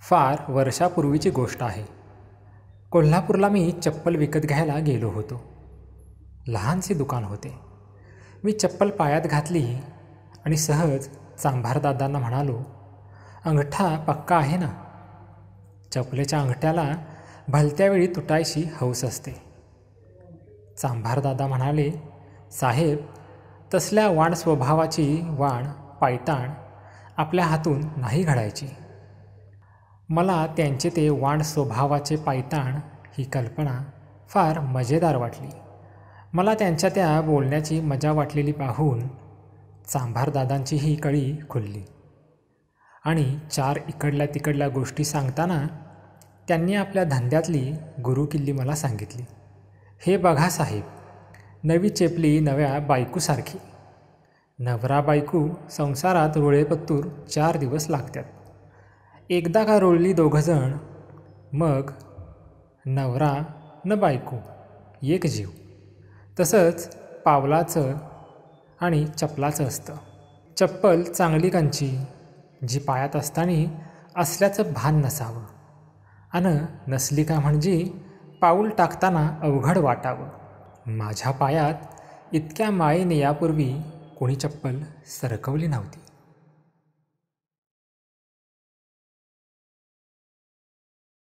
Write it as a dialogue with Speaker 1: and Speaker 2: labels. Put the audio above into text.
Speaker 1: फार वर्षापूर्वीची गोष्ट आहे. कोल्हापूरला मी चप्पल विकत घ्यायला गेलो होतो. लहानसे दुकान होते. मी चप्पल पायात घातली आणि सहज चांभारदादांना म्हणालो, अंगठा पक्का आहे ना? चपलेच्या अंगठ्याला भलत्या वेळी तुटायची हौस असते. चांभारदादा म्हणाले, साहेब, तसल्या वाण स्वभावाची वाण पायताण आपल्या हातून नाही घडायची. मला त्यांचे ते वाण स्वभावाचे पायताण ही कल्पना फार मजेदार वाटली. मला त्यांच्या त्या बोलण्याची मजा वाटलेली पाहून चांभारदादांचीही कळी खुलली आणि चार इकडल्या तिकडल्या गोष्टी सांगताना त्यांनी आपल्या धंद्यातली गुरुकिल्ली मला सांगितली. हे बघा साहेब, नवी चेपली नव्या बायकूसारखी. नवरा बायकू संसारात रुळेपत्तूर 4 दिवस लागतात. एकदा का रुळली दोघंजण, मग नवरा न बायको एक जीव. तसंच पावलाचं आणि चपलाचं असतं. चप्पल चांगली कंची, जी पायात असताना असल्याचं भान नसावं, अन नसली का म्हणजे पाऊल टाकताना अवघड वाटावं. माझ्या पायात इतक्या मायेने यापूर्वी कोणी चप्पल सरकवली नव्हती.